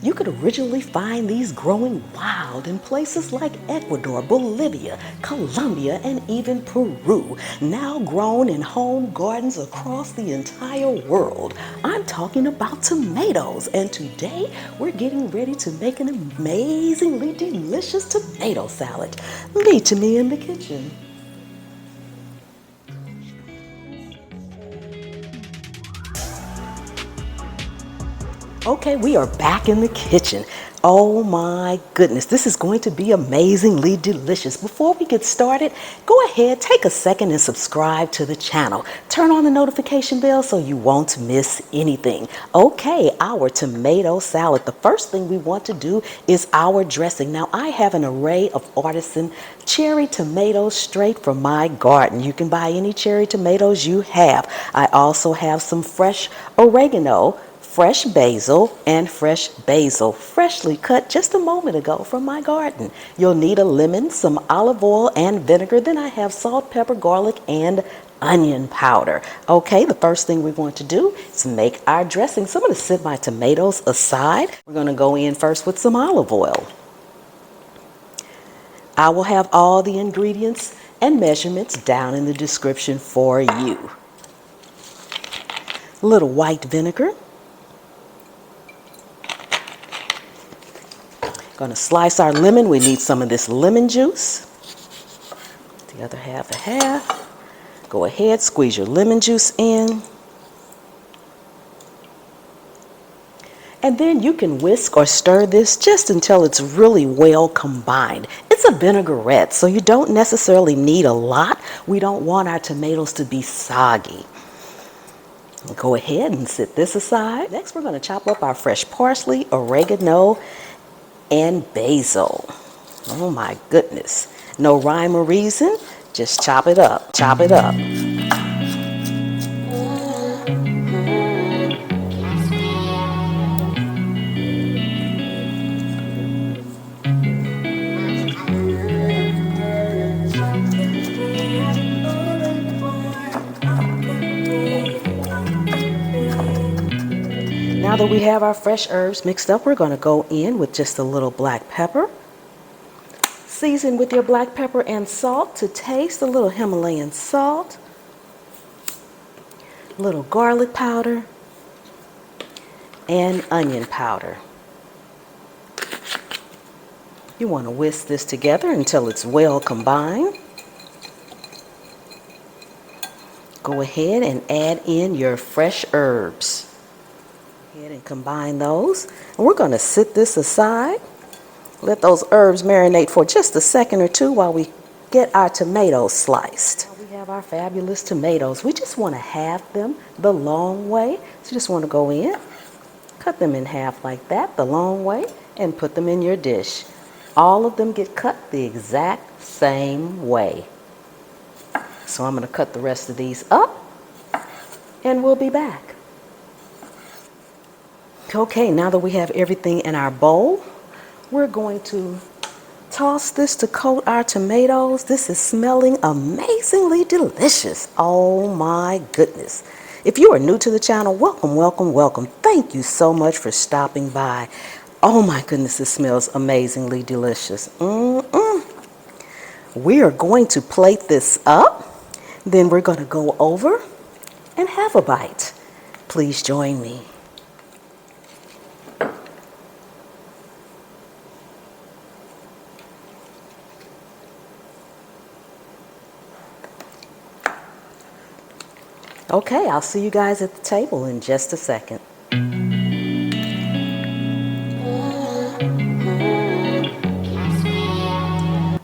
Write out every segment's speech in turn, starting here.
You could originally find these growing wild in places like Ecuador, Bolivia, Colombia, and even Peru, now grown in home gardens across the entire world. I'm talking about tomatoes, and today we're getting ready to make an amazingly delicious tomato salad. Meet me in the kitchen. Okay, we are back in the kitchen. Oh my goodness, this is going to be amazingly delicious. Before we get started, go ahead, take a second and subscribe to the channel. Turn on the notification bell so you won't miss anything. Okay, our tomato salad. The first thing we want to do is our dressing. Now, I have an array of artisan cherry tomatoes straight from my garden. You can buy any cherry tomatoes you have. I also have some fresh oregano, fresh basil, and fresh basil, freshly cut just a moment ago from my garden. You'll need a lemon, some olive oil, and vinegar. Then I have salt, pepper, garlic, and onion powder. Okay, the first thing we want to do is make our dressing. So I'm going to set my tomatoes aside. We're going to go in first with some olive oil. I will have all the ingredients and measurements down in the description for you. A little white vinegar. Going to slice our lemon. We need some of this lemon juice. The other half a half. Go ahead, squeeze your lemon juice in. And then you can whisk or stir this just until it's really well combined. It's a vinaigrette, so you don't necessarily need a lot. We don't want our tomatoes to be soggy. Go ahead and set this aside. Next, we're going to chop up our fresh parsley, oregano, and basil. Oh my goodness. No rhyme or reason, just chop it up, chop it up. Now that we have our fresh herbs mixed up, we're going to go in with just a little black pepper. Season with your black pepper and salt to taste, a little Himalayan salt, a little garlic powder, and onion powder. You want to whisk this together until it's well combined. Go ahead and add in your fresh herbs. Go ahead and combine those. And we're going to sit this aside. Let those herbs marinate for just a second or two while we get our tomatoes sliced. Now we have our fabulous tomatoes. We just want to halve them the long way. So you just want to go in, cut them in half like that, the long way, and put them in your dish. All of them get cut the exact same way. So I'm going to cut the rest of these up, and we'll be back. Okay, now that we have everything in our bowl, we're going to toss this to coat our tomatoes. This is smelling amazingly delicious. Oh my goodness. If you are new to the channel, welcome, welcome, welcome. Thank you so much for stopping by. Oh my goodness, it smells amazingly delicious. We are going to plate this up. Then we're going to go over and have a bite. Please join me. Okay, I'll see you guys at the table in just a second.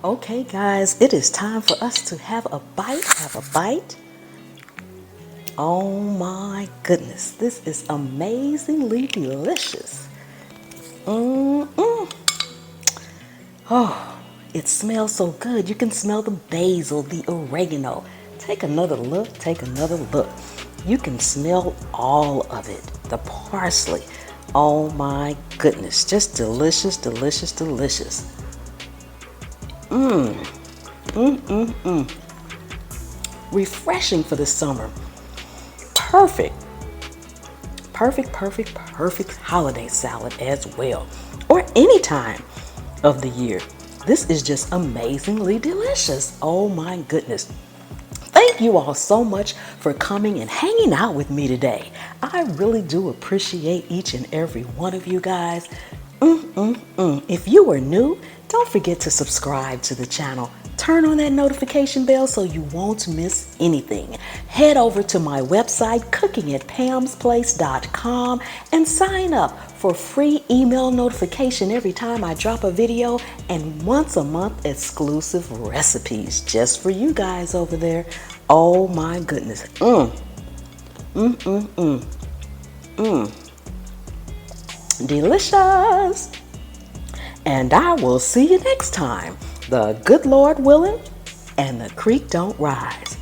Okay guys, it is time for us to have a bite, Oh my goodness, this is amazingly delicious. Oh, it smells so good. You can smell the basil, the oregano. Take another look, take another look. You can smell all of it. The parsley. Oh my goodness, just delicious, delicious, delicious. Refreshing for the summer. Perfect. perfect, perfect, perfect holiday salad as well, or any time of the year. This is just amazingly delicious. Oh my goodness. Thank you all so much for coming and hanging out with me today. I really do appreciate each and every one of you guys. If you are new, don't forget to subscribe to the channel. Turn on that notification bell so you won't miss anything. Head over to my website, cookingatpamsplace.com, and sign up for free email notification every time I drop a video, and once a month exclusive recipes just for you guys over there. Oh my goodness. Delicious. And I will see you next time. The good Lord willing, and the creek don't rise.